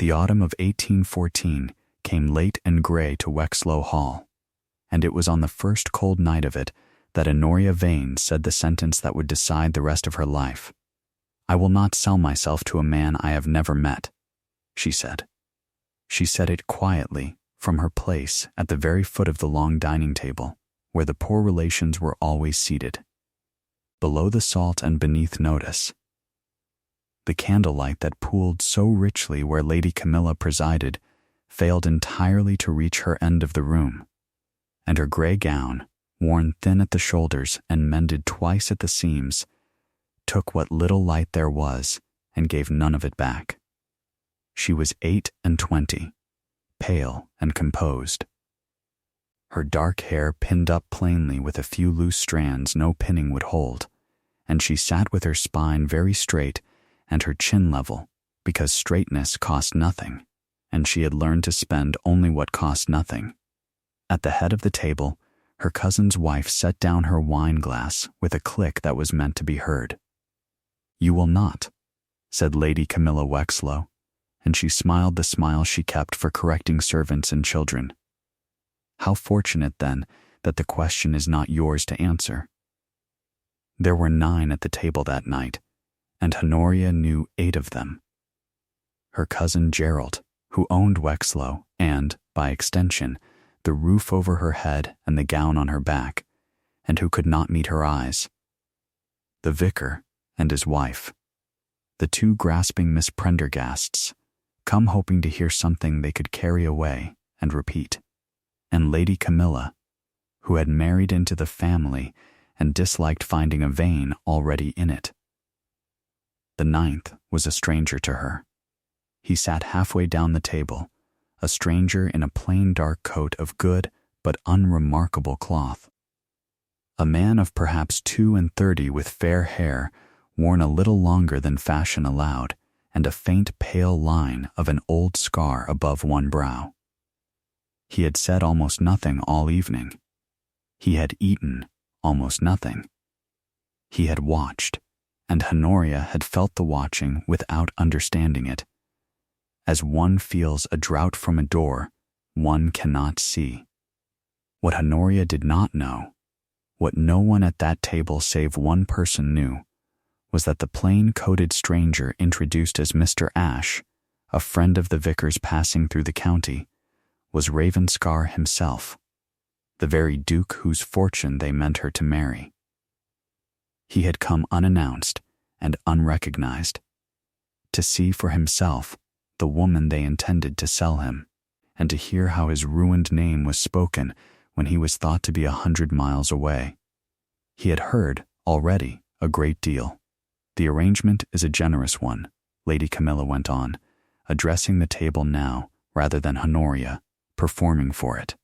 The autumn of 1814 came late and gray to Wexlow Hall, and it was on the first cold night of it that Honoria Vane said the sentence that would decide the rest of her life. "I will not sell myself to a man I have never met," she said. She said it quietly from her place at the very foot of the long dining table, where the poor relations were always seated, below the salt and beneath notice. The candlelight that pooled so richly where Lady Camilla presided failed entirely to reach her end of the room, and her gray gown, worn thin at the shoulders and mended twice at the seams, took what little light there was and gave none of it back. She was 28, pale and composed. Her dark hair pinned up plainly with a few loose strands no pinning would hold, and she sat with her spine very straight and her chin level, because straightness cost nothing, and she had learned to spend only what cost nothing. At the head of the table, her cousin's wife set down her wine glass with a click that was meant to be heard. "You will not," said Lady Camilla Wexlow, and she smiled the smile she kept for correcting servants and children. "How fortunate, then, that the question is not yours to answer." There were 9 at the table that night, and Honoria knew 8 of them. Her cousin Gerald, who owned Wexlow and, by extension, the roof over her head and the gown on her back, and who could not meet her eyes. The vicar and his wife. The 2 grasping Miss Prendergasts, come hoping to hear something they could carry away and repeat. And Lady Camilla, who had married into the family and disliked finding a Vane already in it. The 9th was a stranger to her. He sat halfway down the table, a stranger in a plain dark coat of good but unremarkable cloth. A man of perhaps 32 with fair hair, worn a little longer than fashion allowed, and a faint pale line of an old scar above one brow. He had said almost nothing all evening. He had eaten almost nothing. He had watched, and Honoria had felt the watching without understanding it. As one feels a draught from a door one cannot see. What Honoria did not know, what no one at that table save one person knew, was that the plain-coated stranger introduced as Mr. Ashe, a friend of the vicar's passing through the county, was Ravenscar himself, the very duke whose fortune they meant her to marry. He had come unannounced and unrecognized, to see for himself the woman they intended to sell him, and to hear how his ruined name was spoken when he was thought to be 100 miles away. He had heard, already, a great deal. "The arrangement is a generous one," Lady Camilla went on, addressing the table now rather than Honoria, performing for it.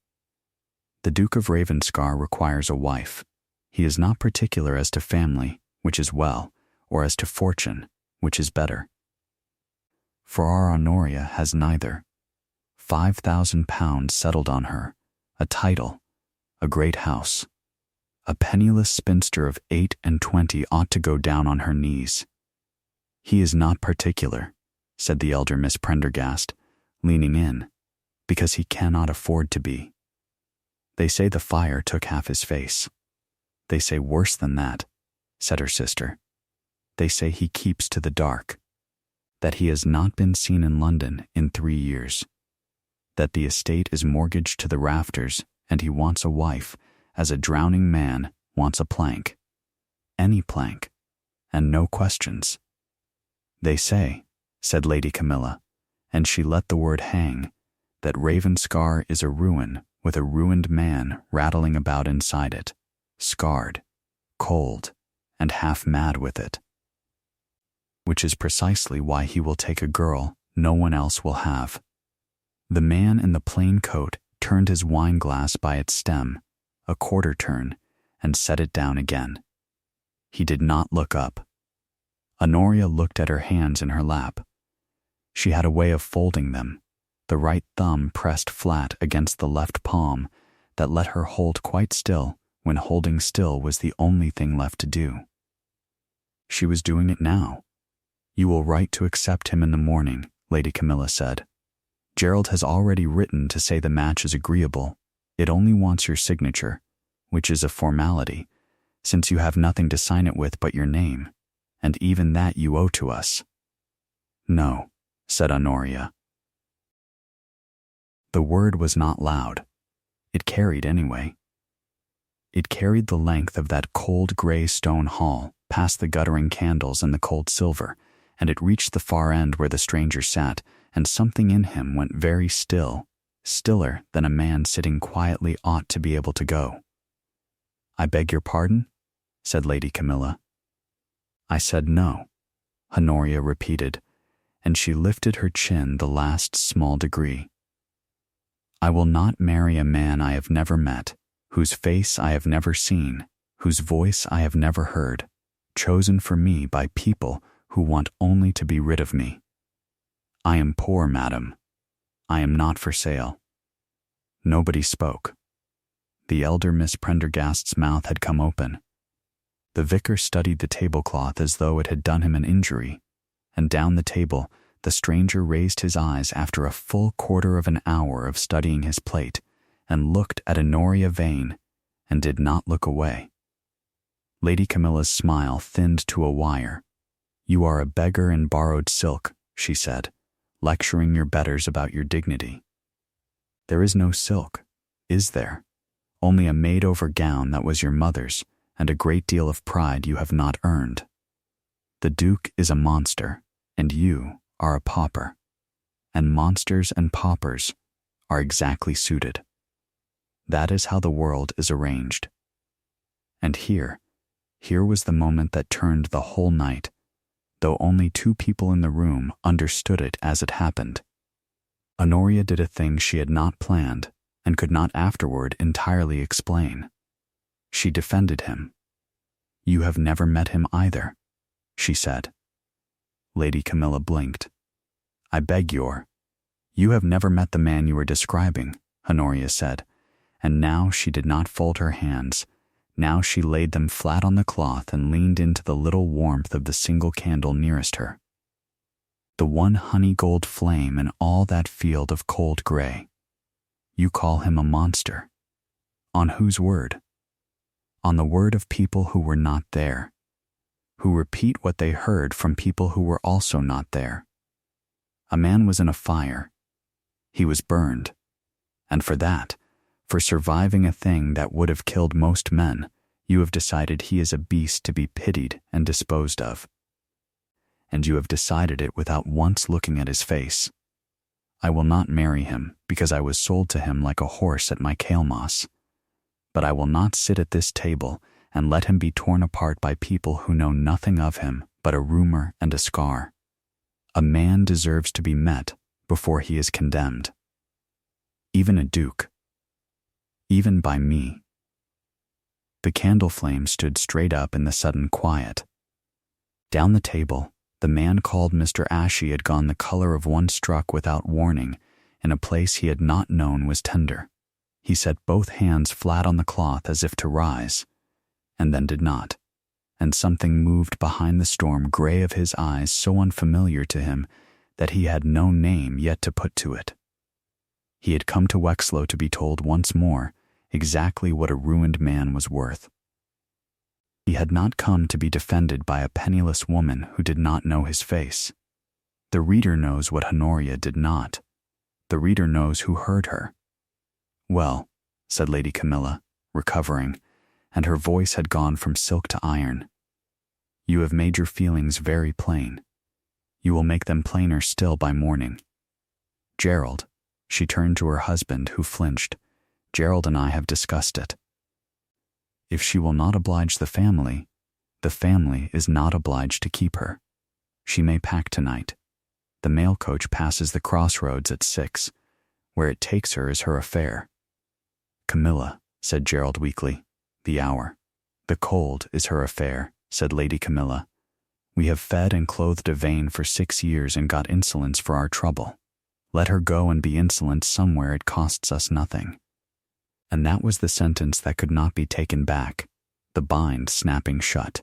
"The Duke of Ravenscar requires a wife. He is not particular as to family, which is well, or as to fortune, which is better. For our Honoria has neither. 5,000 pounds settled on her, a title, a great house. A penniless spinster of 28 ought to go down on her knees." "He is not particular," said the elder Miss Prendergast, leaning in, "because he cannot afford to be. They say the fire took half his face." "They say worse than that," said her sister. "They say he keeps to the dark, that he has not been seen in London in 3 years, that the estate is mortgaged to the rafters, and he wants a wife as a drowning man wants a plank, any plank, and no questions. They say," said Lady Camilla, and she let the word hang, "that Ravenscar is a ruin with a ruined man rattling about inside it, scarred, cold, and half mad with it. Which is precisely why he will take a girl no one else will have." The man in the plain coat turned his wine glass by its stem, a quarter turn, and set it down again. He did not look up. Honoria looked at her hands in her lap. She had a way of folding them, the right thumb pressed flat against the left palm, that let her hold quite still when holding still was the only thing left to do. She was doing it now. "You will write to accept him in the morning," Lady Camilla said. Gerald has already written to say the match is agreeable. It only wants your signature, which is a formality, since you have nothing to sign it with but your name, and even that you owe to us. No, said Honoria. The word was not loud. It carried anyway. It carried the length of that cold gray stone hall, past the guttering candles and the cold silver, and it reached the far end where the stranger sat, and something in him went very still, stiller than a man sitting quietly ought to be able to go. I beg your pardon? Said Lady Camilla. I said no, Honoria repeated, and she lifted her chin the last small degree. I will not marry a man I have never met, whose face I have never seen, whose voice I have never heard, chosen for me by people who want only to be rid of me. I am poor, madam. I am not for sale. Nobody spoke. The elder Miss Prendergast's mouth had come open. The vicar studied the tablecloth as though it had done him an injury, and down the table the stranger raised his eyes after a full quarter of an hour of studying his plate, and looked at Honoria Vane, and did not look away. Lady Camilla's smile thinned to a wire. You are a beggar in borrowed silk, she said, lecturing your betters about your dignity. There is no silk, is there? Only a made-over gown that was your mother's, and a great deal of pride you have not earned. The Duke is a monster, and you are a pauper, and monsters and paupers are exactly suited. That is how the world is arranged. And here was the moment that turned the whole night, though only 2 people in the room understood it as it happened. Honoria did a thing she had not planned and could not afterward entirely explain. She defended him. You have never met him either, she said. Lady Camilla blinked. I beg you have never met the man you are describing, Honoria said, and now she did not fold her hands. Now she laid them flat on the cloth and leaned into the little warmth of the single candle nearest her. The one honey-gold flame in all that field of cold gray. You call him a monster. On whose word? On the word of people who were not there, who repeat what they heard from people who were also not there. A man was in a fire. He was burned. And for that, for surviving a thing that would have killed most men, you have decided he is a beast to be pitied and disposed of. And you have decided it without once looking at his face. I will not marry him because I was sold to him like a horse at my Michaelmas. But I will not sit at this table and let him be torn apart by people who know nothing of him but a rumor and a scar. A man deserves to be met before he is condemned. Even a duke. Even by me. The candle flame stood straight up in the sudden quiet. Down the table, the man called Mr. Ashy had gone the color of one struck without warning in a place he had not known was tender. He set both hands flat on the cloth as if to rise, and then did not, and something moved behind the storm gray of his eyes so unfamiliar to him that he had no name yet to put to it. He had come to Wexlow to be told once more exactly what a ruined man was worth. He had not come to be defended by a penniless woman who did not know his face. The reader knows what Honoria did not. The reader knows who heard her. Well, said Lady Camilla, recovering, and her voice had gone from silk to iron. You have made your feelings very plain. You will make them plainer still by morning. Gerald, she turned to her husband, who flinched. Gerald and I have discussed it. If she will not oblige the family is not obliged to keep her. She may pack tonight. The mail coach passes the crossroads at 6. Where it takes her is her affair. Camilla, said Gerald weakly, the hour. The cold is her affair, said Lady Camilla. We have fed and clothed a Vane for 6 years and got insolence for our trouble. Let her go and be insolent somewhere, it costs us nothing. And that was the sentence that could not be taken back, the bind snapping shut.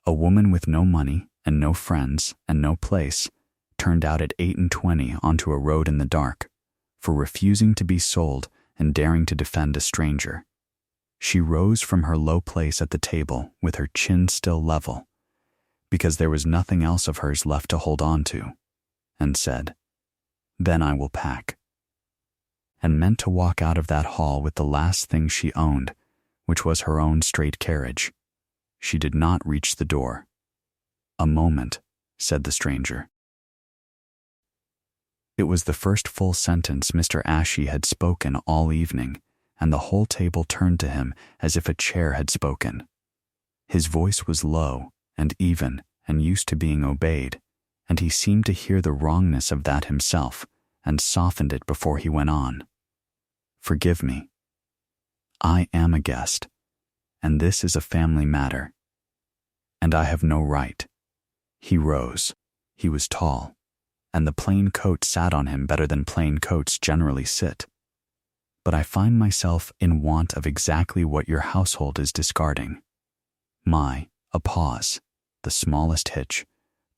A woman with no money and no friends and no place turned out at 8:20 onto a road in the dark, for refusing to be sold and daring to defend a stranger. She rose from her low place at the table with her chin still level, because there was nothing else of hers left to hold on to, and said, "Then I will pack," and meant to walk out of that hall with the last thing she owned, which was her own straight carriage. She did not reach the door. "A moment," said the stranger. It was the first full sentence Mr. Ashe had spoken all evening, and the whole table turned to him as if a chair had spoken. His voice was low and even and used to being obeyed, and he seemed to hear the wrongness of that himself and softened it before he went on. "Forgive me. I am a guest, and this is a family matter, and I have no right." He rose. He was tall, and the plain coat sat on him better than plain coats generally sit. "But I find myself in want of exactly what your household is discarding. A pause, the smallest hitch,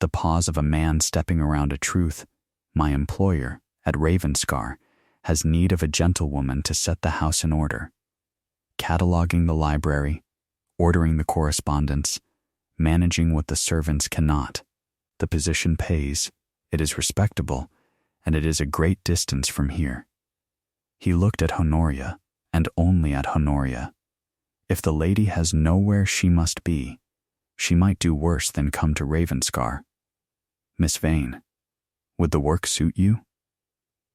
the pause of a man stepping around a truth. My employer, at Ravenscar, has need of a gentlewoman to set the house in order, cataloging the library, ordering the correspondence, managing what the servants cannot. The position pays, it is respectable, and it is a great distance from here." He looked at Honoria, and only at Honoria. If the lady has nowhere she must be, she might do worse than come to Ravenscar. "Miss Vane, would the work suit you?"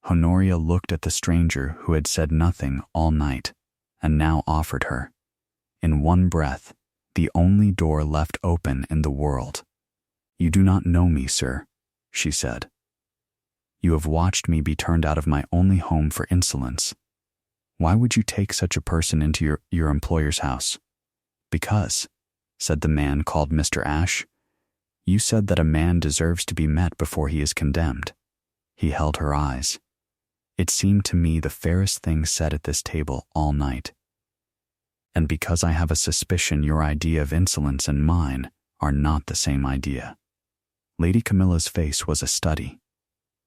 Honoria looked at the stranger who had said nothing all night, and now offered her, in one breath, the only door left open in the world. "You do not know me, sir," she said. "You have watched me be turned out of my only home for insolence. Why would you take such a person into your employer's house?" "Because," said the man called Mr. Ashe, "you said that a man deserves to be met before he is condemned." He held her eyes. It seemed to me the fairest thing said at this table all night. "And because I have a suspicion your idea of insolence and mine are not the same idea." Lady Camilla's face was a study.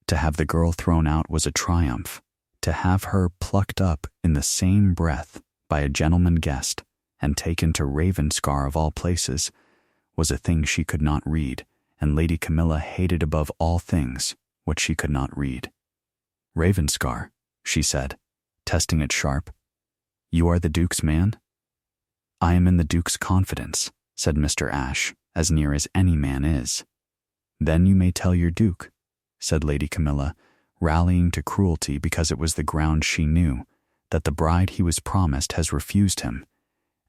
To have the girl thrown out was a triumph. To have her plucked up in the same breath by a gentleman guest and taken to Ravenscar of all places was a thing she could not read, and Lady Camilla hated above all things what she could not read. "Ravenscar," she said, testing it sharp. "You are the Duke's man?" "I am in the Duke's confidence," said Mr. Ashe, "as near as any man is." "Then you may tell your Duke," said Lady Camilla, rallying to cruelty because it was the ground she knew, that the bride he was promised has refused him,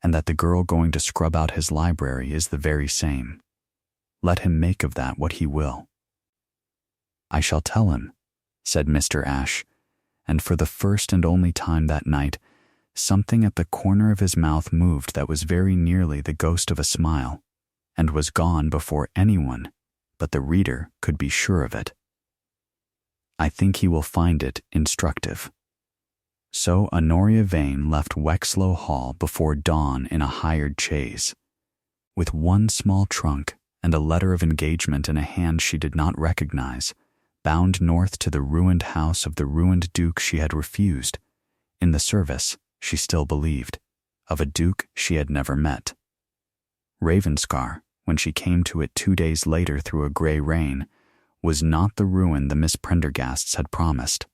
and that the girl going to scrub out his library is the very same. Let him make of that what he will. "I shall tell him," said Mr. Ashe, and for the first and only time that night, something at the corner of his mouth moved that was very nearly the ghost of a smile, and was gone before anyone but the reader could be sure of it. I think he will find it instructive. So Honoria Vane left Wexlow Hall before dawn in a hired chaise, with one small trunk and a letter of engagement in a hand she did not recognize, bound north to the ruined house of the ruined Duke she had refused, in the service, she still believed, of a Duke she had never met. Ravenscar, when she came to it 2 days later through a grey rain, was not the ruin the Miss Prendergasts had promised.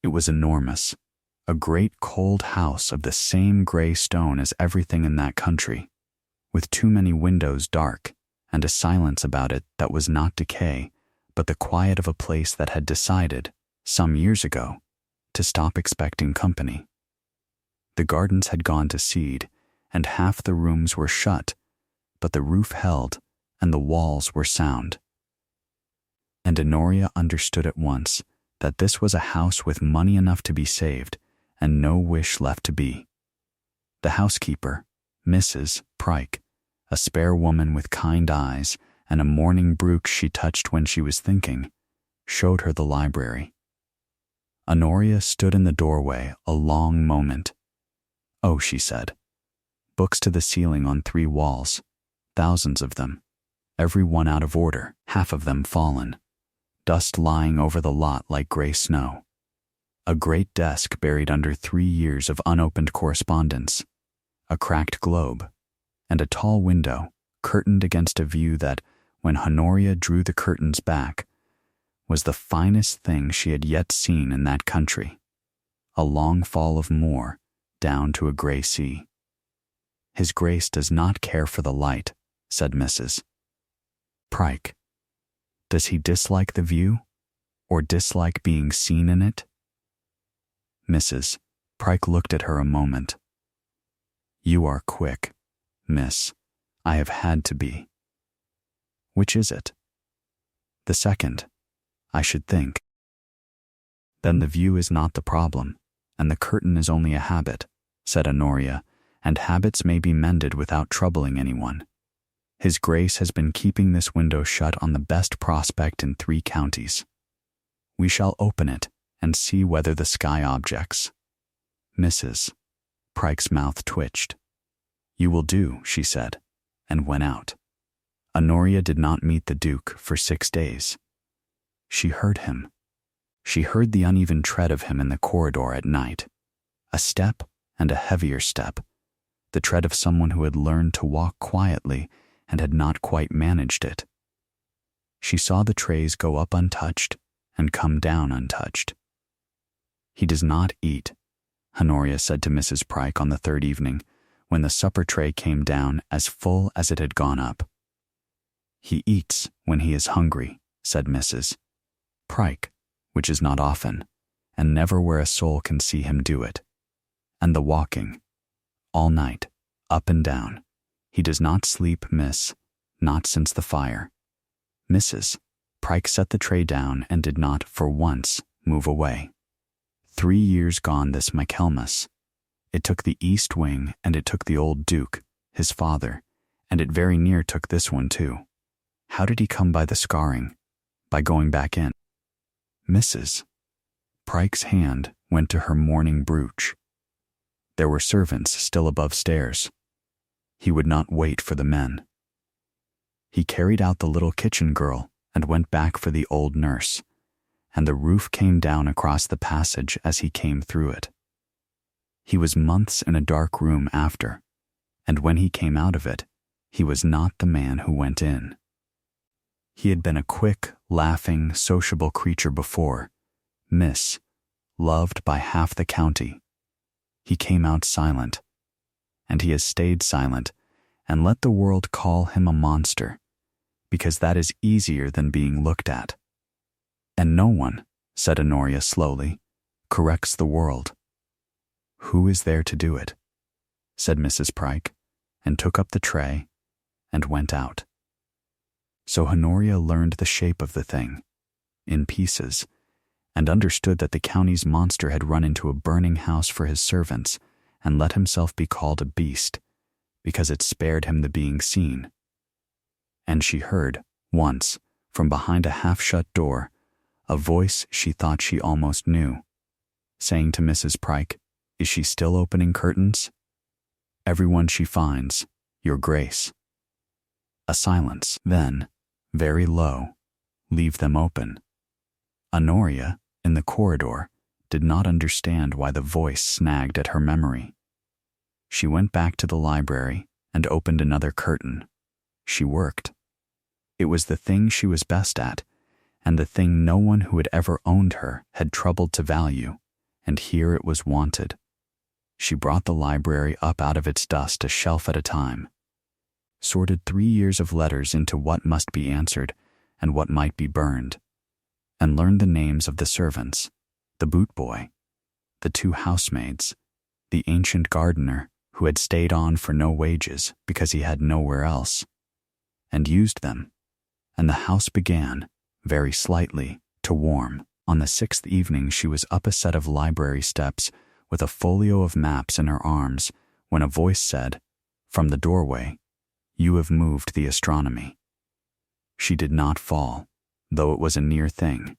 It was enormous, a great cold house of the same grey stone as everything in that country, with too many windows dark, and a silence about it that was not decay, but the quiet of a place that had decided, some years ago, to stop expecting company. The gardens had gone to seed, and half the rooms were shut, but the roof held, and the walls were sound. And Honoria understood at once that this was a house with money enough to be saved, and no wish left to be. The housekeeper, Mrs. Pryke, a spare woman with kind eyes and a morning brooch she touched when she was thinking, showed her the library. Honoria stood in the doorway a long moment. "Oh," she said, "books to the ceiling on 3 walls, thousands of them, every one out of order, half of them fallen. dust lying over the lot like gray snow. A great desk buried under 3 years of unopened correspondence, a cracked globe, and a tall window curtained against a view that, when Honoria drew the curtains back, was the finest thing she had yet seen in that country. A long fall of moor down to a gray sea. "His Grace does not care for the light," said Mrs. Pryke. "Does he dislike the view, or dislike being seen in it?" Mrs. Pryke looked at her a moment. "You are quick, miss. I have had to be." "Which is it?" "The second, I should think." "Then the view is not the problem, and the curtain is only a habit," said Honoria, "and habits may be mended without troubling anyone. His Grace has been keeping this window shut on the best prospect in 3 counties. We shall open it and see whether the sky objects." Mrs. Pryke's mouth twitched. "You will do," she said, and went out. Honoria did not meet the Duke for 6 days. She heard him. She heard the uneven tread of him in the corridor at night. A step and a heavier step, the tread of someone who had learned to walk quietly and had not quite managed it. She saw the trays go up untouched and come down untouched. "He does not eat," Honoria said to Mrs. Pryke on the 3rd evening, when the supper tray came down as full as it had gone up. "He eats when he is hungry," said Mrs. Pryke, "which is not often, and never where a soul can see him do it. And the walking, all night, up and down. He does not sleep, miss, not since the fire." Mrs. Pryke set the tray down and did not, for once, move away. 3 years gone this Michaelmas. It took the east wing, and it took the old Duke, his father, and it very near took this one too. How did he come by the scarring? By going back in. Mrs. Pryke's hand went to her mourning brooch. There were servants still above stairs. He would not wait for the men. He carried out the little kitchen girl and went back for the old nurse, and the roof came down across the passage as he came through it. He was months in a dark room after, and when he came out of it, he was not the man who went in. He had been a quick, laughing, sociable creature before, miss, loved by half the county. He came out silent, and he has stayed silent, and let the world call him a monster, because that is easier than being looked at. "And no one," said Honoria slowly, "corrects the world." "Who is there to do it?" said Mrs. Pryke, and took up the tray and went out. So Honoria learned the shape of the thing, in pieces, and understood that the county's monster had run into a burning house for his servants and let himself be called a beast, because it spared him the being seen. And she heard, once, from behind a half-shut door, a voice she thought she almost knew, saying to Mrs. Pryke, "Is she still opening curtains?" "Everyone she finds, Your Grace." A silence, then, very low, "Leave them open." Honoria, in the corridor, did not understand why the voice snagged at her memory. She went back to the library and opened another curtain. She worked. It was the thing she was best at, and the thing no one who had ever owned her had troubled to value, and here it was wanted. She brought the library up out of its dust a shelf at a time, sorted 3 years of letters into what must be answered and what might be burned, and learned the names of the servants, the boot boy, the 2 housemaids, the ancient gardener who had stayed on for no wages because he had nowhere else, and used them, and the house began, very slightly, to warm. On the 6th evening she was up a set of library steps with a folio of maps in her arms when a voice said, from the doorway, "You have moved the astronomy." She did not fall, though it was a near thing.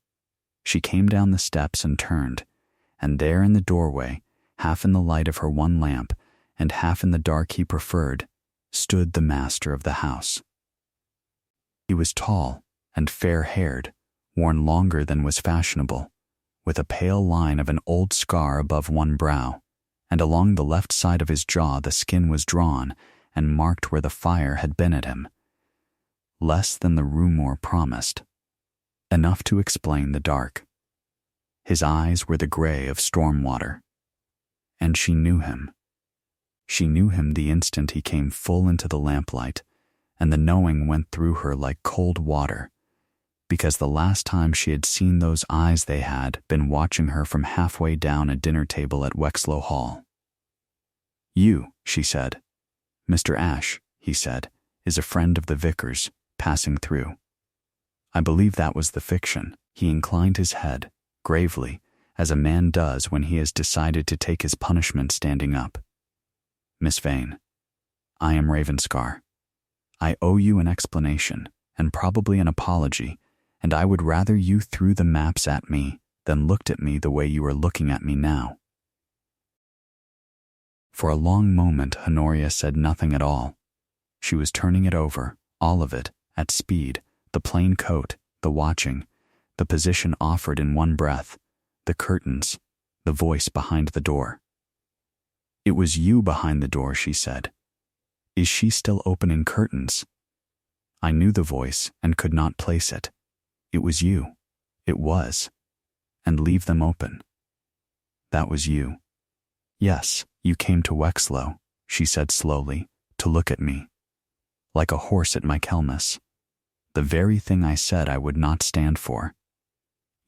She came down the steps and turned, and there in the doorway, half in the light of her one lamp and half in the dark he preferred, stood the master of the house. He was tall and fair-haired, worn longer than was fashionable, with a pale line of an old scar above one brow, and along the left side of his jaw the skin was drawn and marked where the fire had been at him. Less than the rumor promised. Enough to explain the dark. His eyes were the gray of storm water. And she knew him. She knew him the instant he came full into the lamplight, and the knowing went through her like cold water, because the last time she had seen those eyes they had been watching her from halfway down a dinner table at Wexlow Hall. "You," she said. "Mr. Ashe," he said, "is a friend of the vicar's, passing through." I believe that was the fiction. He inclined his head, gravely, as a man does when he has decided to take his punishment standing up. "Miss Vane, I am Ravenscar. I owe you an explanation, and probably an apology, and I would rather you threw the maps at me than looked at me the way you are looking at me now." For a long moment Honoria said nothing at all. She was turning it over, all of it, at speed, the plain coat, the watching, the position offered in one breath, the curtains, the voice behind the door. "It was you behind the door," she said. "Is she still opening curtains?" I knew the voice and could not place it. It was you. It was. And leave them open. That was you. "Yes, you came to Wexlow," she said slowly, "to look at me. Like a horse at my Kelmis. The very thing I said I would not stand for.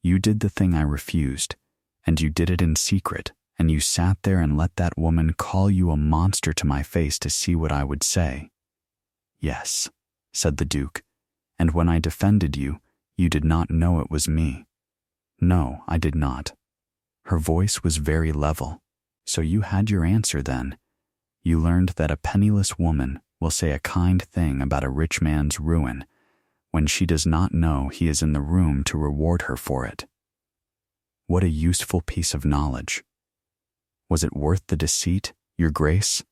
You did the thing I refused, and you did it in secret, and you sat there and let that woman call you a monster to my face to see what I would say." "Yes," said the Duke, "and when I defended you, you did not know it was me." "No, I did not." Her voice was very level. "So you had your answer then. You learned that a penniless woman will say a kind thing about a rich man's ruin when she does not know he is in the room to reward her for it. What a useful piece of knowledge. Was it worth the deceit, Your Grace?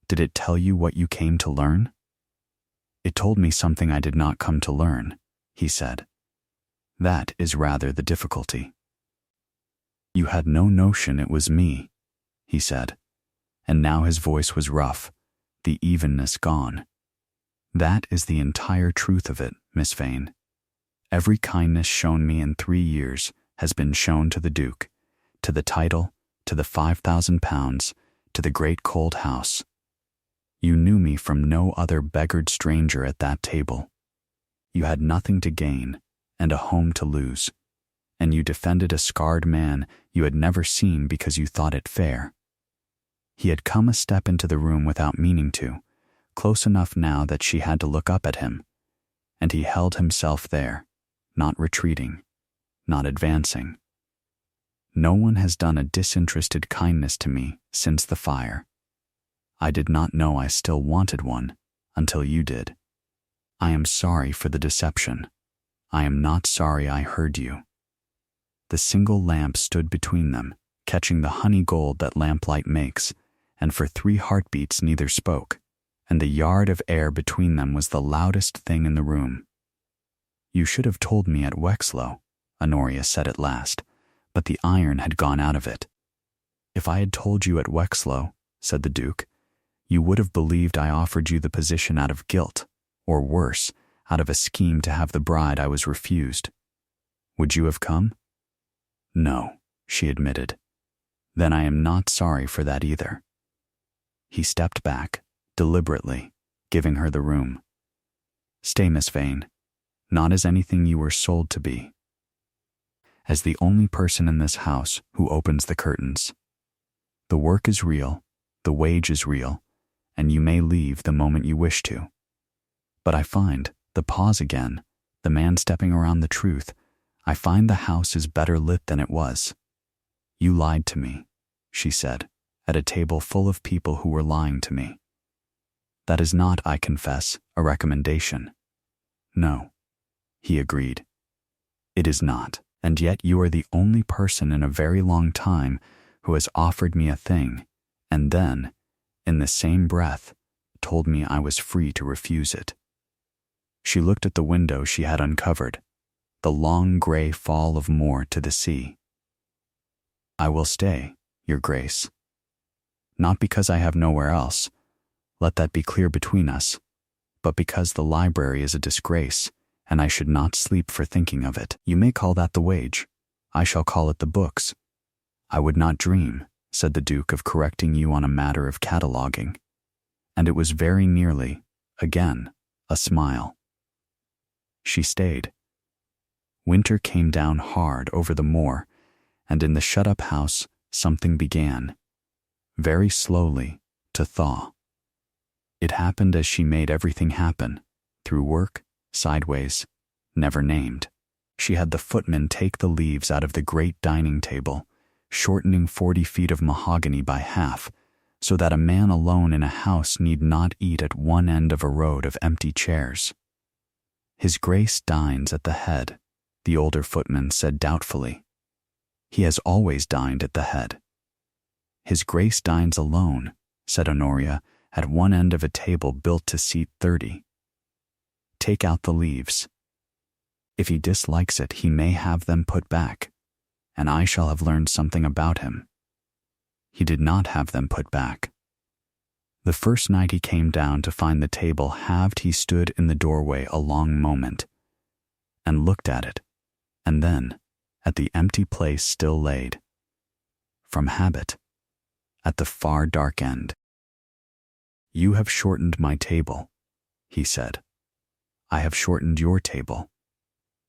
Did it tell you what you came to learn?" "It told me something I did not come to learn," he said. "That is rather the difficulty." "You had no notion it was me," he said, and now his voice was rough, the evenness gone. "That is the entire truth of it, Miss Vane. Every kindness shown me in 3 years has been shown to the Duke, to the title, to the £5,000, to the great cold house. You knew me from no other beggared stranger at that table. You had nothing to gain and a home to lose, and you defended a scarred man you had never seen because you thought it fair." He had come a step into the room without meaning to, close enough now that she had to look up at him, and he held himself there, not retreating, not advancing. "No one has done a disinterested kindness to me since the fire. I did not know I still wanted one until you did. I am sorry for the deception. I am not sorry I heard you." The single lamp stood between them, catching the honey gold that lamplight makes, and for 3 heartbeats neither spoke, and the yard of air between them was the loudest thing in the room. "You should have told me at Wexlow," Honoria said at last, but the iron had gone out of it. "If I had told you at Wexlow," said the Duke, "you would have believed I offered you the position out of guilt, or worse, out of a scheme to have the bride I was refused. Would you have come?" "No," she admitted. "Then I am not sorry for that either." He stepped back, deliberately, giving her the room. "Stay, Miss Vane, not as anything you were sold to be. As the only person in this house who opens the curtains. The work is real, the wage is real, and you may leave the moment you wish to. But I find, the pause again, the man stepping around the truth, I find the house is better lit than it was. You lied to me," she said, "at a table full of people who were lying to me. That is not, I confess, a recommendation." "No," he agreed. "It is not, and yet you are the only person in a very long time who has offered me a thing, and then, in the same breath, told me I was free to refuse it." She looked at the window she had uncovered. the long gray fall of moor to the sea. I will stay, Your Grace. Not because I have nowhere else, let that be clear between us, but because the library is a disgrace, and I should not sleep for thinking of it. You may call that the wage. I shall call it the books. I would not dream, said the Duke, of correcting you on a matter of cataloguing. And it was very nearly, again, a smile. She stayed. Winter came down hard over the moor, and in the shut-up house something began, very slowly, to thaw. It happened as she made everything happen, through work, sideways, never named. She had the footman take the leaves out of the great dining table, shortening 40 feet of mahogany by half, so that a man alone in a house need not eat at one end of a road of empty chairs. His Grace dines at the head, the older footman said doubtfully. He has always dined at the head. His Grace dines alone, said Honoria, at one end of a table built to seat 30. Take out the leaves. If he dislikes it, he may have them put back, and I shall have learned something about him. He did not have them put back. The first night he came down to find the table halved, he stood in the doorway a long moment, and looked at it, and then at the empty place still laid, from habit, at the far dark end. You have shortened my table, he said. I have shortened your table,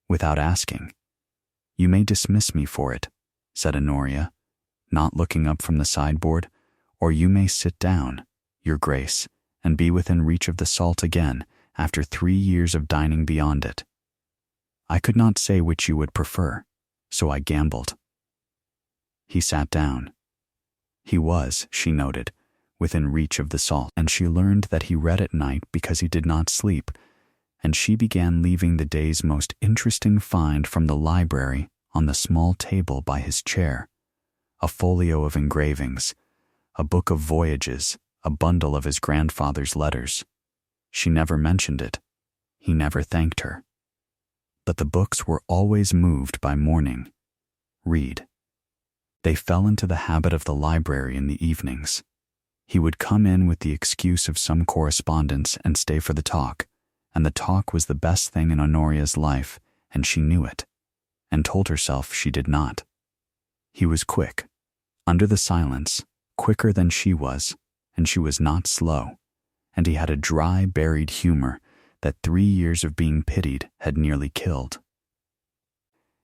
without asking. You may dismiss me for it, said Honoria, not looking up from the sideboard, or you may sit down, Your Grace, and be within reach of the salt again after 3 years of dining beyond it. I could not say which you would prefer, so I gambled. He sat down. He was, she noted, within reach of the salt, and she learned that he read at night because he did not sleep, and she began leaving the day's most interesting find from the library on the small table by his chair, a folio of engravings, a book of voyages, a bundle of his grandfather's letters. She never mentioned it. He never thanked her. But the books were always moved by morning. Read. They fell into the habit of the library in the evenings. He would come in with the excuse of some correspondence and stay for the talk, and the talk was the best thing in Honoria's life, and she knew it, and told herself she did not. He was quick, under the silence, quicker than she was, and she was not slow, and he had a dry, buried humor that 3 years of being pitied had nearly killed.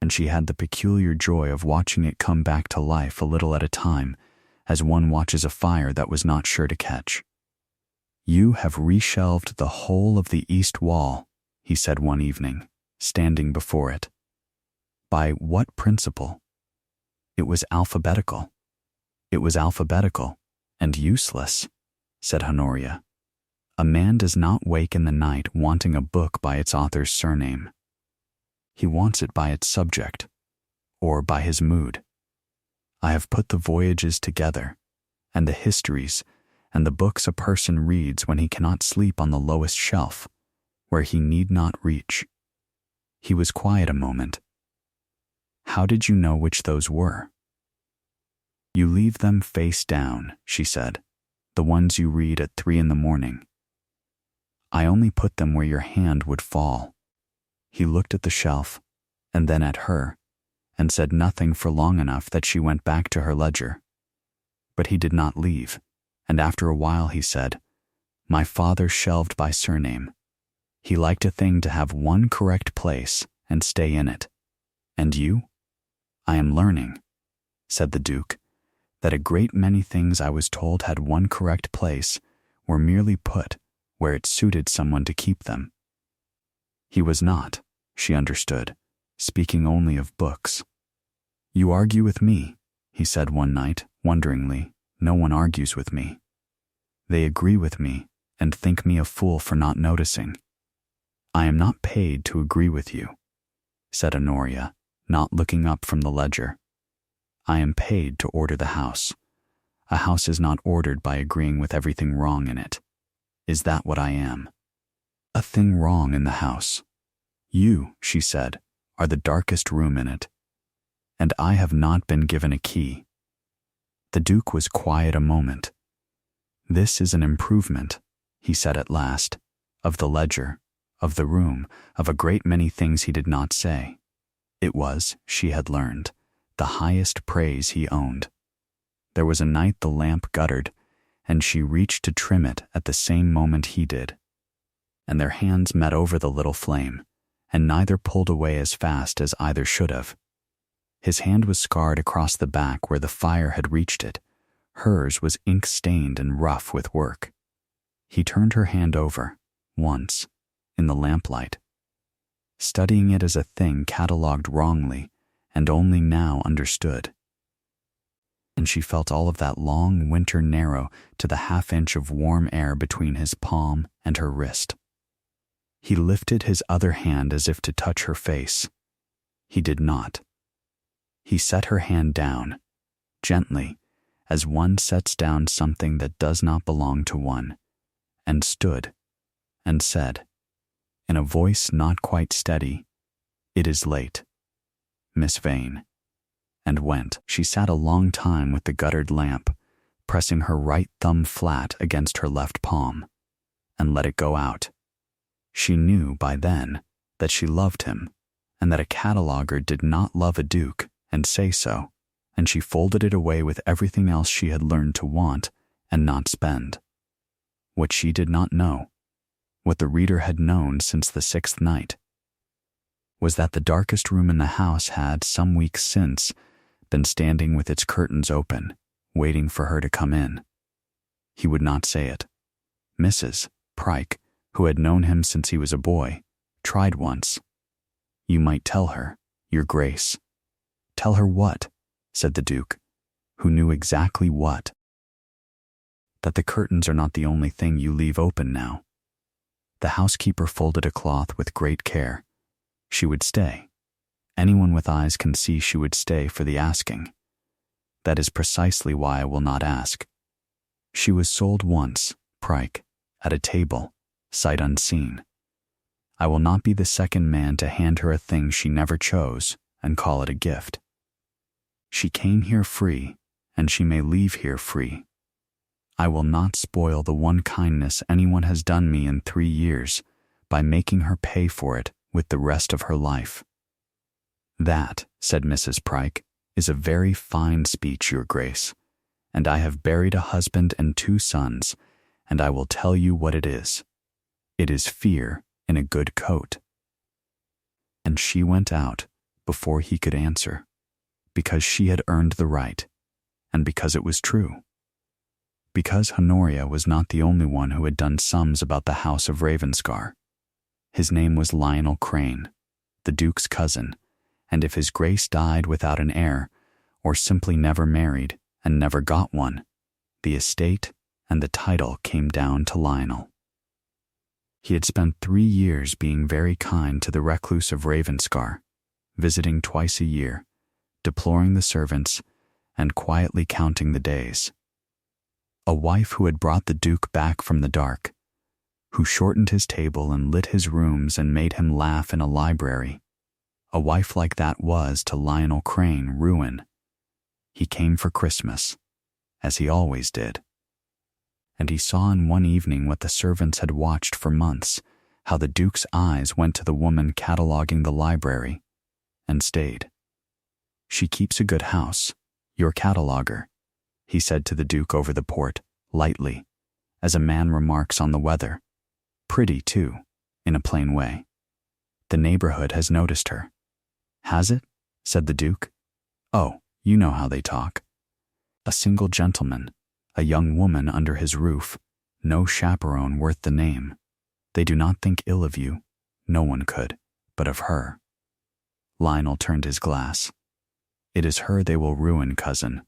And she had the peculiar joy of watching it come back to life a little at a time, as one watches a fire that was not sure to catch. You have reshelved the whole of the east wall, he said one evening, standing before it. By what principle? It was alphabetical. It was alphabetical, and useless, said Honoria. A man does not wake in the night wanting a book by its author's surname. He wants it by its subject, or by his mood. I have put the voyages together, and the histories, and the books a person reads when he cannot sleep on the lowest shelf, where he need not reach. He was quiet a moment. How did you know which those were? You leave them face down, she said, the ones you read at 3 a.m. I only put them where your hand would fall. He looked at the shelf, and then at her, and said nothing for long enough that she went back to her ledger. But he did not leave, and after a while he said, My father shelved by surname. He liked a thing to have one correct place and stay in it. And you? I am learning, said the Duke, that a great many things I was told had one correct place were merely put where it suited someone to keep them. He was not, she understood, speaking only of books. You argue with me, he said one night, wonderingly. No one argues with me. They agree with me and think me a fool for not noticing. I am not paid to agree with you, said Honoria, not looking up from the ledger. I am paid to order the house. A house is not ordered by agreeing with everything wrong in it. Is that what I am? A thing wrong in the house. You, she said, are the darkest room in it, and I have not been given a key." The Duke was quiet a moment. "This is an improvement," he said at last, "of the ledger, of the room, of a great many things he did not say." It was, she had learned, the highest praise he owned. There was a night the lamp guttered, and she reached to trim it at the same moment he did. And their hands met over the little flame, and neither pulled away as fast as either should have. His hand was scarred across the back where the fire had reached it. Hers was ink-stained and rough with work. He turned her hand over, once, in the lamplight, studying it as a thing catalogued wrongly and only now understood. And she felt all of that long winter narrow to the half-inch of warm air between his palm and her wrist. He lifted his other hand as if to touch her face. He did not. He set her hand down, gently, as one sets down something that does not belong to one, and stood, and said, in a voice not quite steady, "It is late, Miss Vane," and went. She sat a long time with the guttered lamp, pressing her right thumb flat against her left palm, and let it go out. She knew by then that she loved him, and that a cataloguer did not love a duke, and say so, and she folded it away with everything else she had learned to want and not spend. What she did not know, what the reader had known since the 6th night, was that the darkest room in the house had, some weeks since, been standing with its curtains open, waiting for her to come in. He would not say it. Mrs. Pryke, who had known him since he was a boy, tried once. "You might tell her, Your Grace." "Tell her what?" said the Duke, who knew exactly what. "That the curtains are not the only thing you leave open now." The housekeeper folded a cloth with great care. She would stay. Anyone with eyes can see she would stay for the asking. That is precisely why I will not ask. She was sold once, Pryke, at a table, sight unseen. I will not be the second man to hand her a thing she never chose and call it a gift. She came here free, and she may leave here free. I will not spoil the one kindness anyone has done me in 3 years by making her pay for it with the rest of her life. "That," said Mrs. Pryke, "is a very fine speech, Your Grace, and I have buried a husband and 2 sons, and I will tell you what it is. It is fear in a good coat." And she went out before he could answer, because she had earned the right, and because it was true. Because Honoria was not the only one who had done sums about the house of Ravenscar. His name was Lionel Crane, the Duke's cousin, and if his Grace died without an heir, or simply never married and never got one, the estate and the title came down to Lionel. He had spent 3 years being very kind to the recluse of Ravenscar, visiting twice a year, deploring the servants, and quietly counting the days. A wife who had brought the Duke back from the dark, who shortened his table and lit his rooms and made him laugh in a library. A wife like that was, to Lionel Crane, ruin. He came for Christmas, as he always did. And he saw in one evening what the servants had watched for months, how the Duke's eyes went to the woman cataloguing the library, and stayed. "She keeps a good house, your cataloguer," he said to the Duke over the port, lightly, as a man remarks on the weather. "Pretty, too, in a plain way. The neighborhood has noticed her." "Has it?" said the Duke. "Oh, you know how they talk. A single gentleman, a young woman under his roof, no chaperone worth the name. They do not think ill of you, no one could, but of her." Lionel turned his glass. "It is her they will ruin, cousin,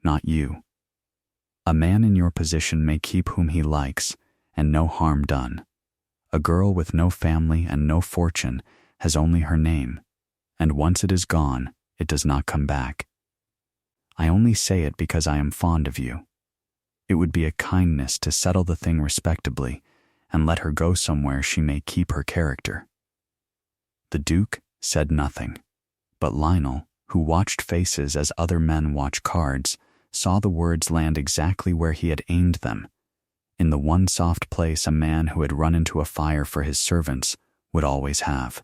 not you. A man in your position may keep whom he likes, and no harm done. A girl with no family and no fortune has only her name, and once it is gone, it does not come back. I only say it because I am fond of you. It would be a kindness to settle the thing respectably and let her go somewhere she may keep her character." The Duke said nothing. But Lionel, who watched faces as other men watch cards, saw the words land exactly where he had aimed them, in the one soft place a man who had run into a fire for his servants would always have.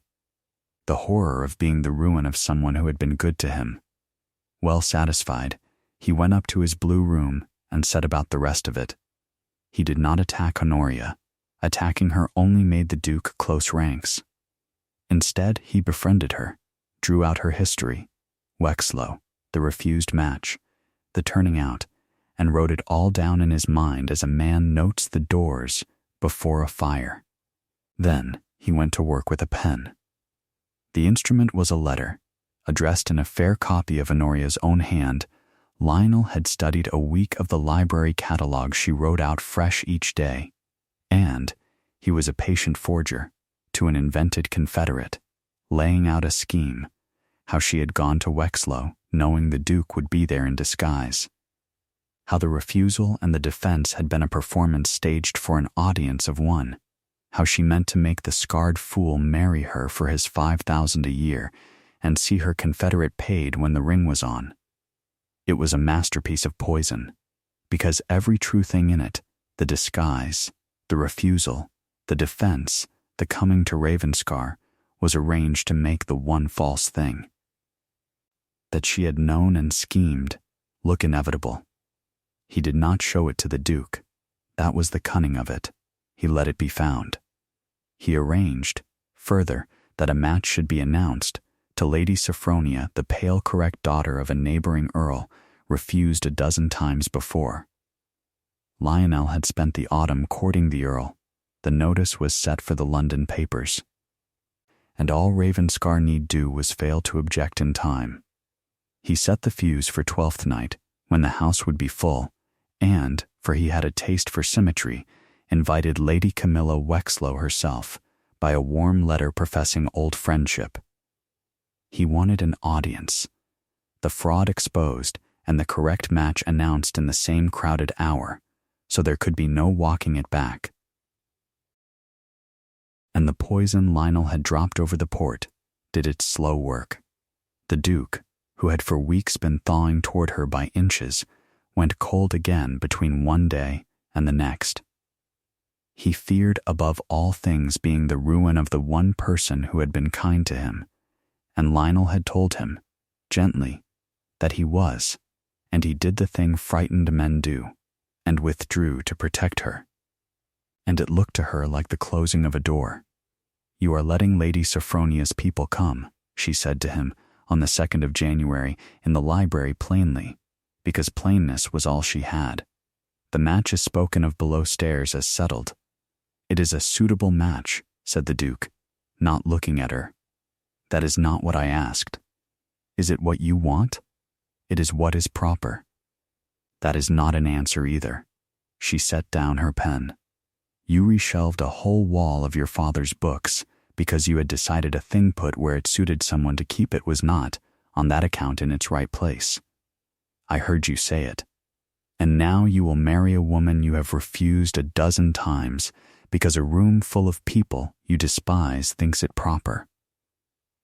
The horror of being the ruin of someone who had been good to him. Well satisfied, he went up to his blue room and set about the rest of it. He did not attack Honoria. Attacking her only made the Duke close ranks. Instead, he befriended her, drew out her history, Wexlow, the refused match, the turning out, and wrote it all down in his mind as a man notes the doors before a fire. Then he went to work with a pen. The instrument was a letter, addressed in a fair copy of Honoria's own hand. Lionel had studied a week of the library catalog she wrote out fresh each day, and he was a patient forger to an invented confederate, laying out a scheme, how she had gone to Wexlow knowing the Duke would be there in disguise, how the refusal and the defense had been a performance staged for an audience of one, how she meant to make the scarred fool marry her for his 5,000 a year and see her confederate paid when the ring was on. It was a masterpiece of poison, because every true thing in it, the disguise, the refusal, the defense, the coming to Ravenscar, was arranged to make the one false thing that she had known and schemed look inevitable. He did not show it to the Duke. That was the cunning of it. He let it be found. He arranged, further, that a match should be announced to Lady Sophronia, the pale correct daughter of a neighboring earl, refused a dozen times before. Lionel had spent the autumn courting the earl. The notice was set for the London papers, and all Ravenscar need do was fail to object in time. He set the fuse for 12th night, when the house would be full, and, for he had a taste for symmetry, invited Lady Camilla Wexlow herself, by a warm letter professing old friendship. He wanted an audience, the fraud exposed, and the correct match announced in the same crowded hour, so there could be no walking it back. And the poison Lionel had dropped over the port did its slow work. The Duke, who had for weeks been thawing toward her by inches, went cold again between one day and the next. He feared above all things being the ruin of the one person who had been kind to him, and Lionel had told him, gently, that he was, and he did the thing frightened men do, and withdrew to protect her. And it looked to her like the closing of a door. "You are letting Lady Sophronia's people come," she said to him on the 2nd of January in the library plainly, because plainness was all she had. "The match is spoken of below stairs as settled." "It is a suitable match," said the Duke, not looking at her. "That is not what I asked." "Is it what you want?" "It is what is proper." "That is not an answer either." She set down her pen. "You reshelved a whole wall of your father's books because you had decided a thing put where it suited someone to keep it was not, on that account, in its right place. I heard you say it. And now you will marry a woman you have refused a dozen times because a room full of people you despise thinks it proper.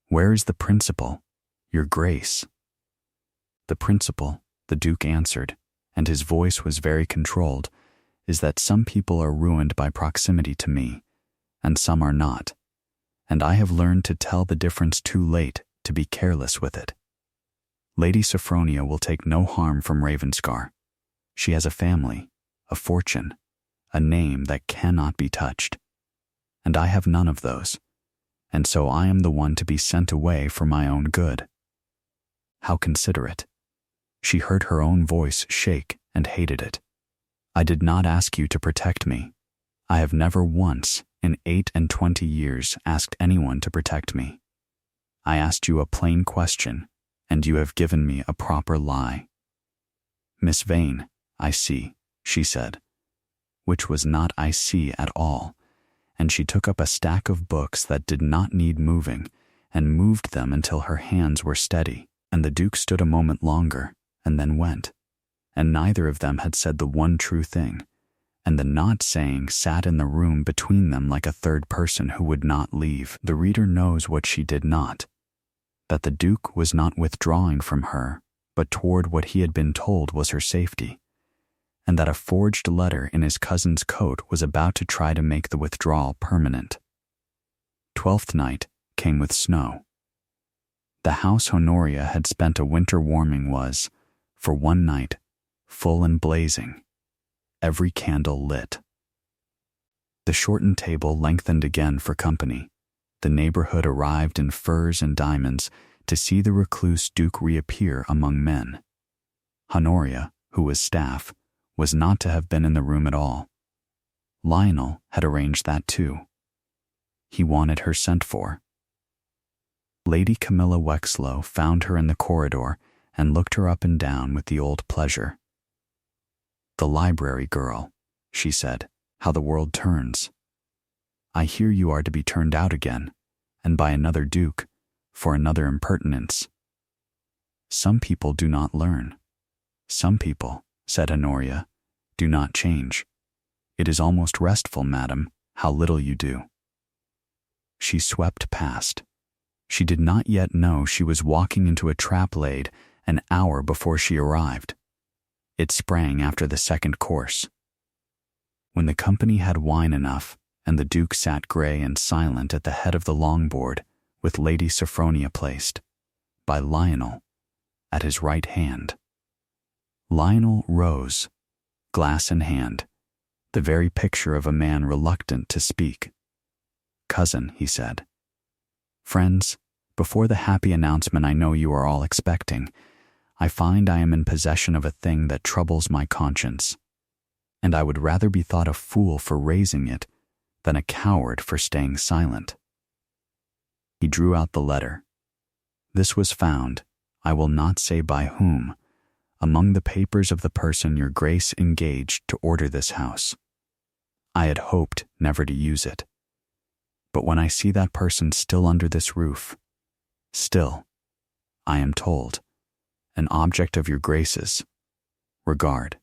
Where is the principle, your grace?" "The principle," the Duke answered, and his voice was very controlled, "is that some people are ruined by proximity to me, and some are not. And I have learned to tell the difference too late to be careless with it. Lady Sophronia will take no harm from Ravenscar. She has a family, a fortune, a name that cannot be touched. And I have none of those, and so I am the one to be sent away for my own good." How considerate. She heard her own voice shake and hated it. "I did not ask you to protect me. I have never once, in 28 years, asked anyone to protect me. I asked you a plain question, and you have given me a proper lie." "Miss Vane, I see," she said, which was not "I see" at all, and she took up a stack of books that did not need moving and moved them until her hands were steady, and the Duke stood a moment longer and then went, and neither of them had said the one true thing, and the not saying sat in the room between them like a third person who would not leave. The reader knows what she did not, that the Duke was not withdrawing from her, but toward what he had been told was her safety, and that a forged letter in his cousin's coat was about to try to make the withdrawal permanent. 12th night came with snow. The house Honoria had spent a winter warming was, for one night, full and blazing, every candle lit. The shortened table lengthened again for company. The neighborhood arrived in furs and diamonds to see the recluse Duke reappear among men. Honoria, who was staff, was not to have been in the room at all. Lionel had arranged that too. He wanted her sent for. Lady Camilla Wexlow found her in the corridor and looked her up and down with the old pleasure. "The library girl," she said, "how the world turns. I hear you are to be turned out again, and by another duke, for another impertinence." "Some people do not learn." "Some people," said Honoria, "do not change. It is almost restful, madam, how little you do." She swept past. She did not yet know she was walking into a trap laid an hour before she arrived. It sprang after the second course. When the company had wine enough, and the Duke sat grey and silent at the head of the long board, with Lady Sophronia placed, by Lionel, at his right hand. Lionel rose, glass in hand, the very picture of a man reluctant to speak. "Cousin," he said. "Friends, before the happy announcement I know you are all expecting, I find I am in possession of a thing that troubles my conscience, and I would rather be thought a fool for raising it than a coward for staying silent." He drew out the letter. "This was found, I will not say by whom, among the papers of the person your Grace engaged to order this house. I had hoped never to use it. But when I see that person still under this roof, still, I am told, an object of your Grace's regard,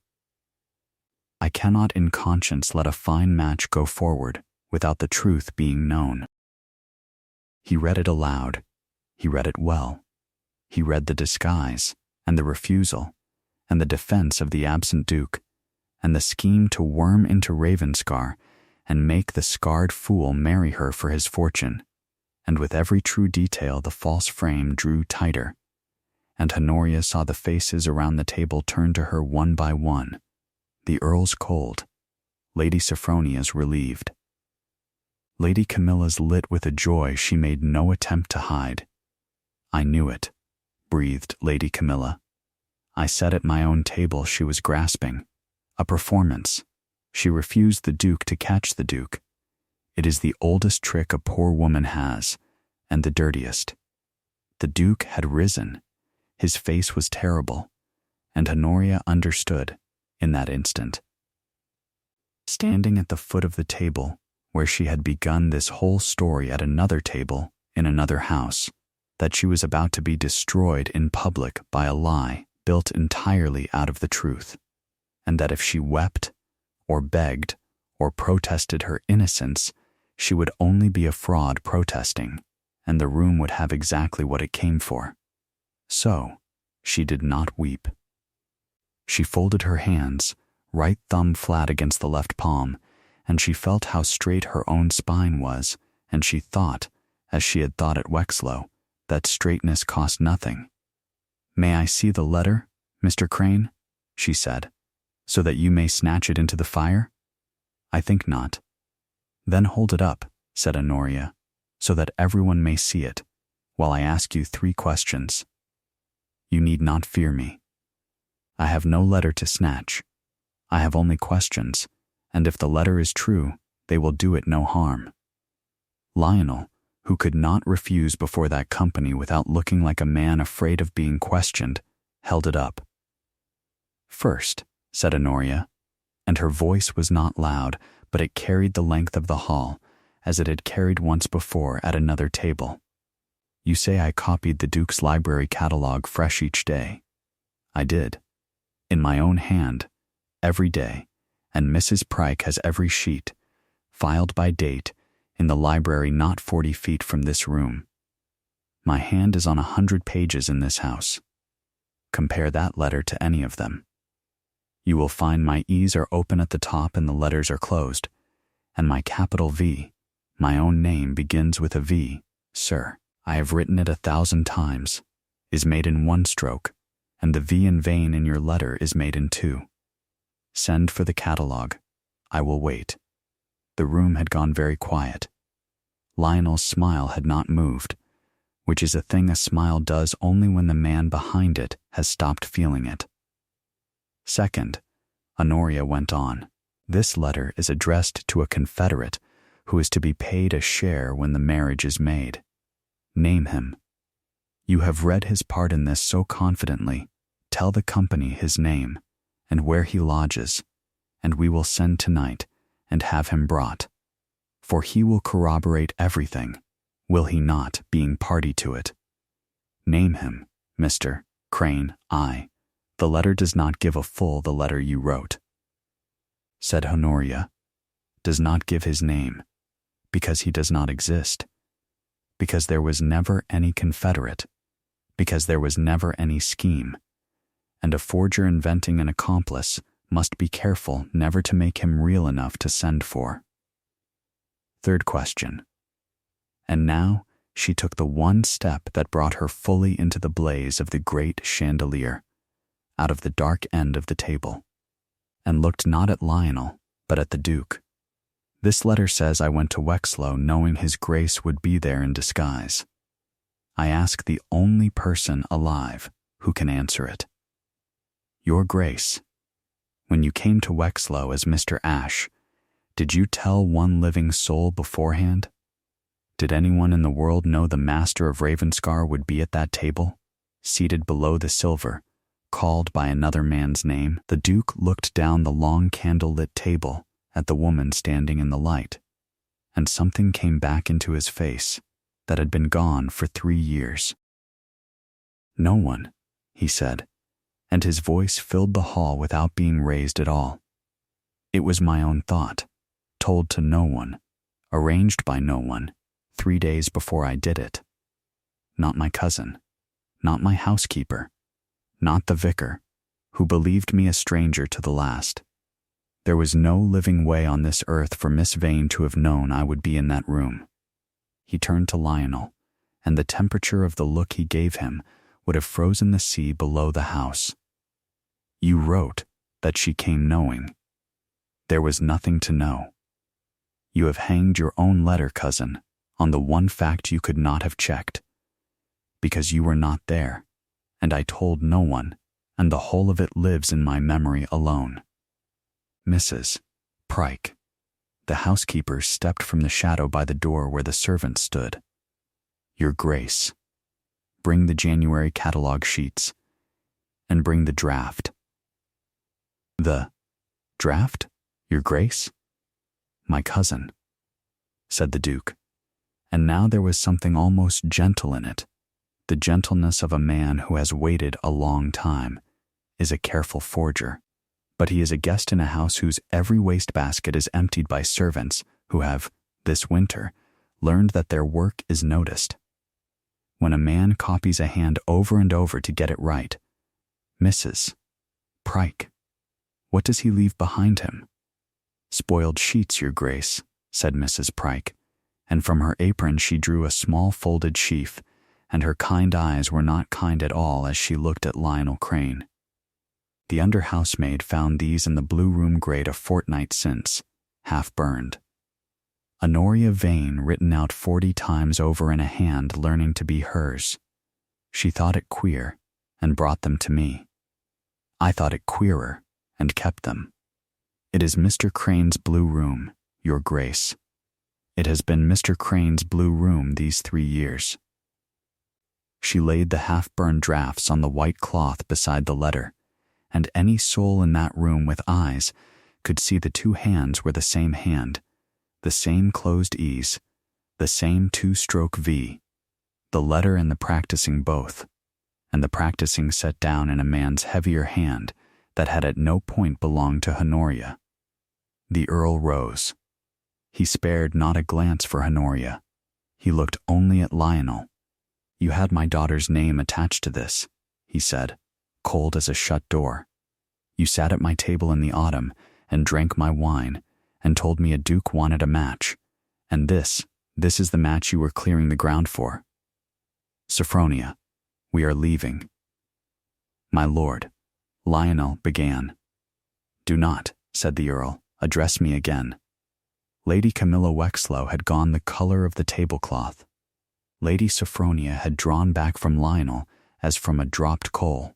I cannot in conscience let a fine match go forward without the truth being known." He read it aloud. He read it well. He read the disguise, and the refusal, and the defense of the absent Duke, and the scheme to worm into Ravenscar and make the scarred fool marry her for his fortune, and with every true detail the false frame drew tighter, and Honoria saw the faces around the table turn to her one by one, the Earl's cold, Lady Sophronia's relieved. Lady Camilla's lit with a joy she made no attempt to hide. "I knew it," breathed Lady Camilla. "I said at my own table she was grasping. A performance. She refused the Duke to catch the Duke. It is the oldest trick a poor woman has, and the dirtiest." The Duke had risen. His face was terrible, and Honoria understood in that instant. Standing at the foot of the table, where she had begun this whole story at another table in another house, that she was about to be destroyed in public by a lie built entirely out of the truth, and that if she wept, or begged, or protested her innocence, she would only be a fraud protesting, and the room would have exactly what it came for. So, she did not weep. She folded her hands, right thumb flat against the left palm, and she felt how straight her own spine was, and she thought, as she had thought at Wexlow, that straightness cost nothing. "May I see the letter, Mr. Crane?" she said, "so that you may snatch it into the fire?" "I think not." "Then hold it up," said Honoria, "so that everyone may see it, while I ask you 3 questions. You need not fear me. I have no letter to snatch. I have only questions, and if the letter is true, they will do it no harm." Lionel, who could not refuse before that company without looking like a man afraid of being questioned, held it up. "First," said Honoria, and her voice was not loud, but it carried the length of the hall, as it had carried once before at another table. "You say I copied the Duke's library catalogue fresh each day. I did. In my own hand, every day, and Mrs. Pryke has every sheet, filed by date, in the library not 40 feet from this room. My hand is on 100 pages in this house. Compare that letter to any of them. You will find my E's are open at the top and the letters are closed, and my capital V, my own name, begins with a V, sir. I have written it 1,000 times, is made in one stroke, and the V in vain in your letter is made in two. Send for the catalogue. I will wait. The room had gone very quiet. Lionel's smile had not moved, which is a thing a smile does only when the man behind it has stopped feeling it. Second, Honoria went on. This letter is addressed to a confederate who is to be paid a share when the marriage is made. Name him. You have read his part in this so confidently. Tell the company his name and where he lodges, and we will send tonight and have him brought. For he will corroborate everything, will he not, being party to it? Name him, Mr. Crane. The letter does not give a full the letter you wrote. Said Honoria, does not give his name, because he does not exist, because there was never any confederate, because there was never any scheme, and a forger inventing an accomplice must be careful never to make him real enough to send for. Third question. And now she took the one step that brought her fully into the blaze of the great chandelier, out of the dark end of the table, and looked not at Lionel, but at the Duke. This letter says I went to Wexlow knowing his grace would be there in disguise. I ask the only person alive who can answer it. Your Grace, when you came to Wexlow as Mr. Ashe, did you tell one living soul beforehand? Did anyone in the world know the master of Ravenscar would be at that table, seated below the silver, called by another man's name? The Duke looked down the long candle-lit table at the woman standing in the light, and something came back into his face that had been gone for 3 years. No one, he said, and his voice filled the hall without being raised at all. It was my own thought, told to no one, arranged by no one, 3 days before I did it. Not my cousin, not my housekeeper, not the vicar, who believed me a stranger to the last. There was no living way on this earth for Miss Vane to have known I would be in that room. He turned to Lionel, and the temperature of the look he gave him would have frozen the sea below the house. You wrote that she came knowing. There was nothing to know. You have hanged your own letter, cousin, on the one fact you could not have checked, because you were not there, and I told no one, and the whole of it lives in my memory alone. Mrs. Pryke. The housekeeper stepped from the shadow by the door where the servant stood. Your Grace, bring the January catalogue sheets, and bring the draft. The draft, Your Grace? My cousin, said the Duke, and now there was something almost gentle in it. The gentleness of a man who has waited a long time, is a careful forger, but he is a guest in a house whose every wastebasket is emptied by servants who have, this winter, learned that their work is noticed. When a man copies a hand over and over to get it right, Mrs. Pryke, what does he leave behind him? Spoiled sheets, Your Grace, said Mrs. Pryke, and from her apron she drew a small folded sheaf, and her kind eyes were not kind at all as she looked at Lionel Crane. The under housemaid found these in the blue room grate a fortnight since, half burned. Honoria Vane written out 40 times over in a hand learning to be hers. She thought it queer, and brought them to me. I thought it queerer, and kept them. It is Mr. Crane's blue room, Your Grace. It has been Mr. Crane's blue room these 3 years. She laid the half-burned drafts on the white cloth beside the letter, and any soul in that room with eyes could see the 2 hands were the same hand, the same closed E's, the same 2-stroke V, the letter and the practicing both, and the practicing set down in a man's heavier hand that had at no point belonged to Honoria. The Earl rose. He spared not a glance for Honoria. He looked only at Lionel, You had my daughter's name attached to this, he said, cold as a shut door. You sat at my table in the autumn and drank my wine and told me a duke wanted a match, and this is the match you were clearing the ground for. Sophronia, we are leaving. My lord, Lionel began. Do not, said the Earl, address me again. Lady Camilla Wexlow had gone the color of the tablecloth. Lady Sophronia had drawn back from Lionel as from a dropped coal.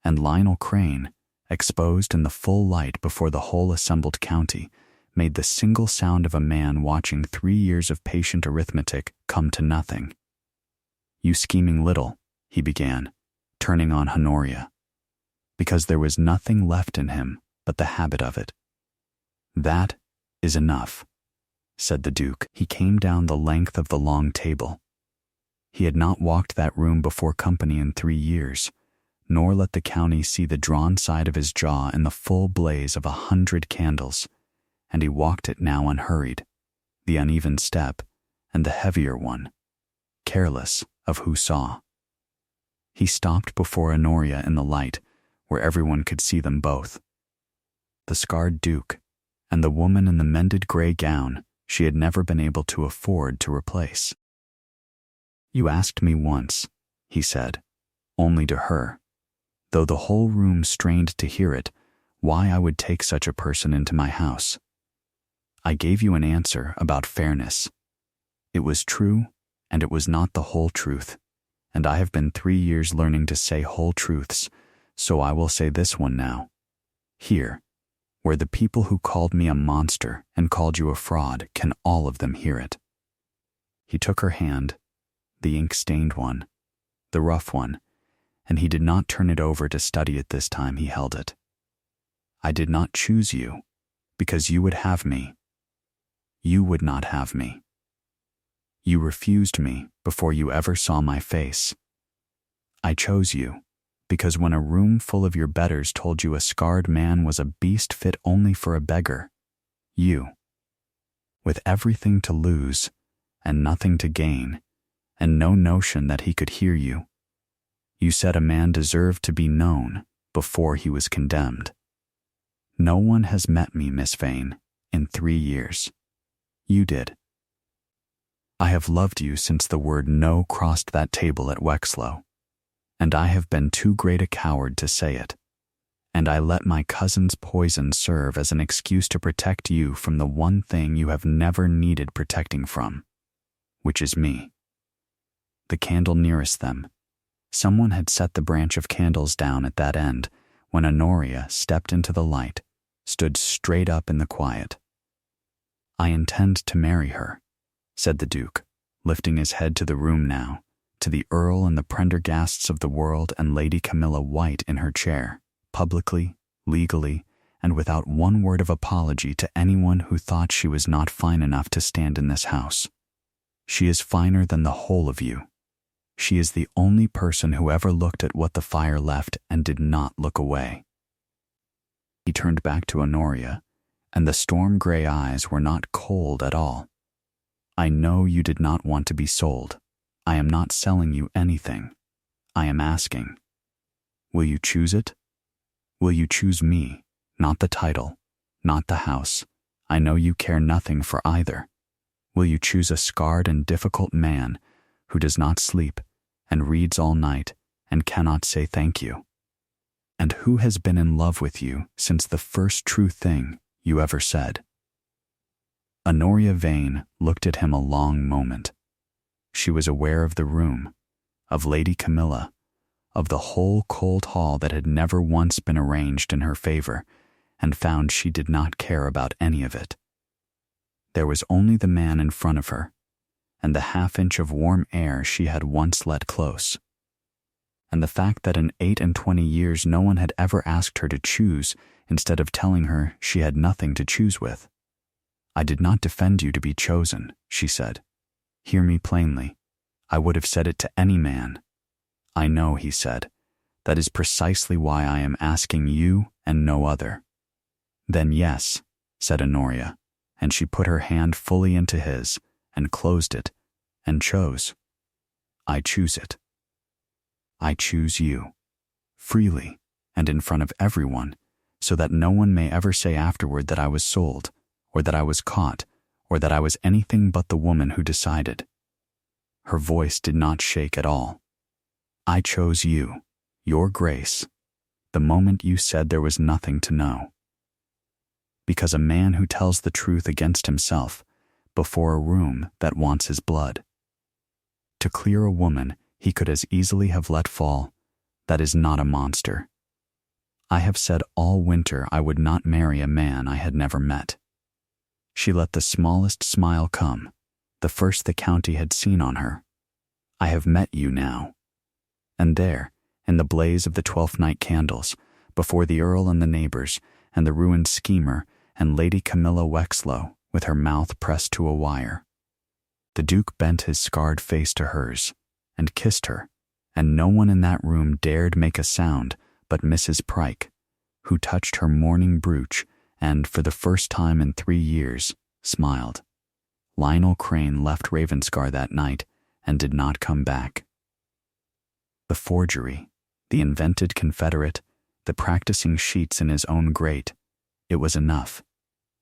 And Lionel Crane, exposed in the full light before the whole assembled county, made the single sound of a man watching 3 years of patient arithmetic come to nothing. You scheming little, he began, turning on Honoria, because there was nothing left in him but the habit of it. That is enough, said the Duke. He came down the length of the long table. He had not walked that room before company in 3 years, nor let the county see the drawn side of his jaw in the full blaze of 100 candles, and he walked it now unhurried, the uneven step, and the heavier one, careless of who saw. He stopped before Honoria in the light, where everyone could see them both. The scarred Duke, and the woman in the mended gray gown she had never been able to afford to replace. You asked me once, he said, only to her, though the whole room strained to hear it, why I would take such a person into my house. I gave you an answer about fairness. It was true, and it was not the whole truth, and I have been 3 years learning to say whole truths, so I will say this one now. Here, where the people who called me a monster and called you a fraud can all of them hear it. He took her hand, the ink-stained one, the rough one, and he did not turn it over to study it this time he held it. I did not choose you, because you would have me. You would not have me. You refused me before you ever saw my face. I chose you, because when a room full of your betters told you a scarred man was a beast fit only for a beggar, you, with everything to lose and nothing to gain, and no notion that he could hear you, you said a man deserved to be known before he was condemned. No one has met me, Miss Vane, in 3 years. You did. I have loved you since the word no crossed that table at Wexlow, and I have been too great a coward to say it, and I let my cousin's poison serve as an excuse to protect you from the one thing you have never needed protecting from, which is me. The candle nearest them. Someone had set the branch of candles down at that end when Honoria stepped into the light, stood straight up in the quiet. I intend to marry her, said the Duke, lifting his head to the room now, to the Earl and the Prendergasts of the world and Lady Camilla White in her chair, publicly, legally, and without one word of apology to anyone who thought she was not fine enough to stand in this house. She is finer than the whole of you. She is the only person who ever looked at what the fire left and did not look away. He turned back to Honoria, and the storm-gray eyes were not cold at all. I know you did not want to be sold. I am not selling you anything. I am asking, will you choose it? Will you choose me, not the title, not the house? I know you care nothing for either. Will you choose a scarred and difficult man who does not sleep and reads all night and cannot say thank you? And who has been in love with you since the first true thing you ever said? Honoria Vane looked at him a long moment. She was aware of the room, of Lady Camilla, of the whole cold hall that had never once been arranged in her favor, and found she did not care about any of it. There was only the man in front of her, and the half-inch of warm air she had once let close. And the fact that in 28 years no one had ever asked her to choose instead of telling her she had nothing to choose with. I did not defend you to be chosen, she said. Hear me plainly. I would have said it to any man. I know, he said. That is precisely why I am asking you and no other. Then yes, said Honoria, and she put her hand fully into his and closed it and chose. I choose it. I choose you, freely and in front of everyone, so that no one may ever say afterward that I was sold, or that I was caught, or that I was anything but the woman who decided. Her voice did not shake at all. I chose you, your grace, the moment you said there was nothing to know. Because a man who tells the truth against himself, before a room that wants his blood. To clear a woman he could as easily have let fall, that is not a monster. I have said all winter I would not marry a man I had never met. She let the smallest smile come, the first the county had seen on her. I have met you now. And there, in the blaze of the 12th night candles, before the Earl and the neighbors, and the ruined schemer, and Lady Camilla Wexlow, with her mouth pressed to a wire. The Duke bent his scarred face to hers, and kissed her, and no one in that room dared make a sound but Mrs. Pryke, who touched her mourning brooch and, for the first time in 3 years, smiled. Lionel Crane left Ravenscar that night and did not come back. The forgery, the invented Confederate, the practicing sheets in his own grate, it was enough,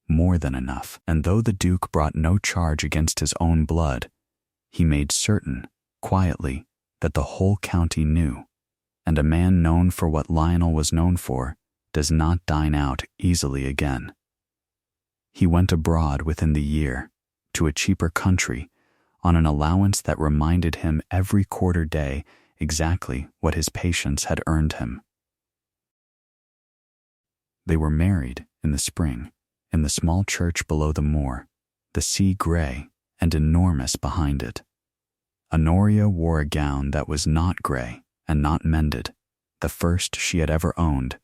more than enough, and though the Duke brought no charge against his own blood, he made certain, quietly, that the whole county knew, and a man known for what Lionel was known for does not dine out easily again. He went abroad within the year, to a cheaper country, on an allowance that reminded him every quarter day exactly what his patience had earned him. They were married in the spring, in the small church below the moor, the sea gray and enormous behind it. Honoria wore a gown that was not gray and not mended, the first she had ever owned.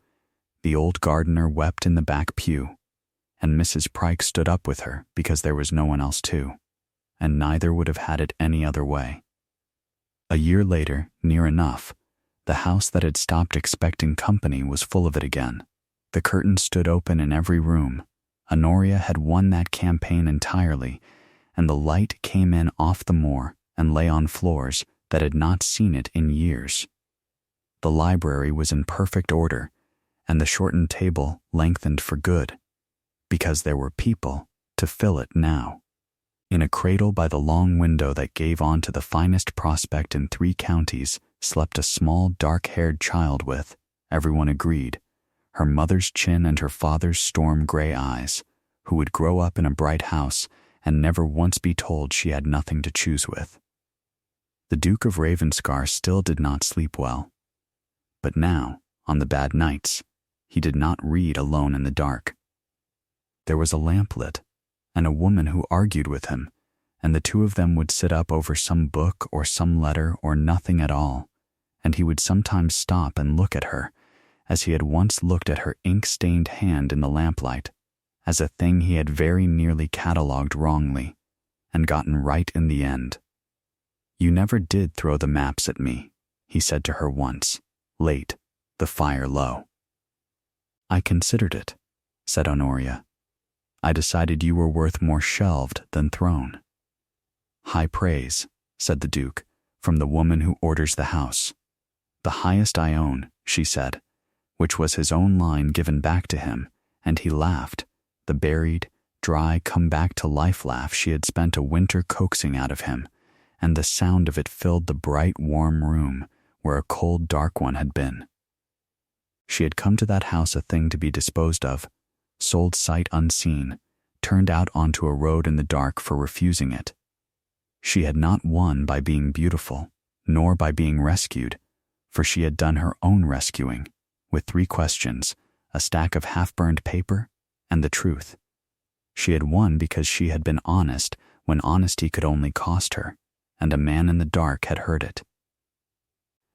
The old gardener wept in the back pew, and Mrs. Pryke stood up with her because there was no one else to, and neither would have had it any other way. A year later, near enough, the house that had stopped expecting company was full of it again. The curtains stood open in every room. Honoria had won that campaign entirely, and the light came in off the moor and lay on floors that had not seen it in years. The library was in perfect order, and the shortened table lengthened for good, because there were people to fill it now. In a cradle by the long window that gave on to the finest prospect in 3 counties slept a small dark-haired child with, everyone agreed, her mother's chin and her father's storm-gray eyes, who would grow up in a bright house and never once be told she had nothing to choose with. The Duke of Ravenscar still did not sleep well. But now, on the bad nights, he did not read alone in the dark. There was a lamp lit, and a woman who argued with him, and the two of them would sit up over some book or some letter or nothing at all, and he would sometimes stop and look at her, as he had once looked at her ink-stained hand in the lamplight, as a thing he had very nearly catalogued wrongly, and gotten right in the end. "You never did throw the maps at me," he said to her once, late, the fire low. "I considered it," said Honoria. "I decided you were worth more shelved than thrown." "High praise," said the Duke, "from the woman who orders the house." "The highest I own," she said, which was his own line given back to him, and he laughed, the buried, dry, come-back-to-life laugh she had spent a winter coaxing out of him, and the sound of it filled the bright, warm room where a cold, dark one had been. She had come to that house a thing to be disposed of, sold sight unseen, turned out onto a road in the dark for refusing it. She had not won by being beautiful, nor by being rescued, for she had done her own rescuing, with 3 questions, a stack of half-burned paper, and the truth. She had won because she had been honest when honesty could only cost her, and a man in the dark had heard it.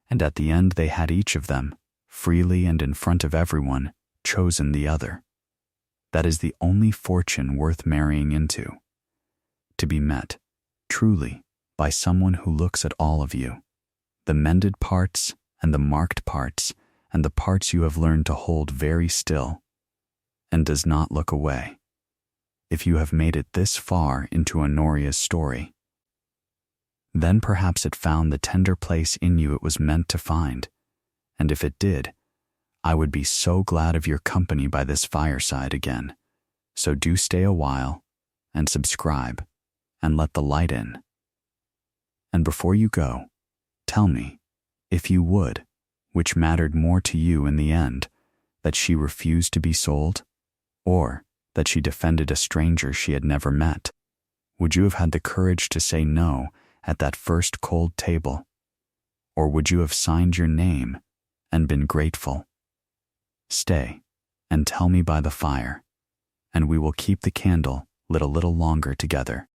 And at the end they had each of them, freely and in front of everyone, chosen the other. That is the only fortune worth marrying into. To be met, truly, by someone who looks at all of you, the mended parts and the marked parts and the parts you have learned to hold very still, and does not look away. If you have made it this far into Honoria's story, Then perhaps it found the tender place in you it was meant to find, and if it did, I would be so glad of your company by this fireside again. So do stay a while, and subscribe, and let the light in. And before you go, tell me, if you would, which mattered more to you in the end, that she refused to be sold, or that she defended a stranger she had never met? Would you have had the courage to say no at that first cold table? Or would you have signed your name and been grateful? Stay and tell me by the fire, and we will keep the candle lit a little longer together.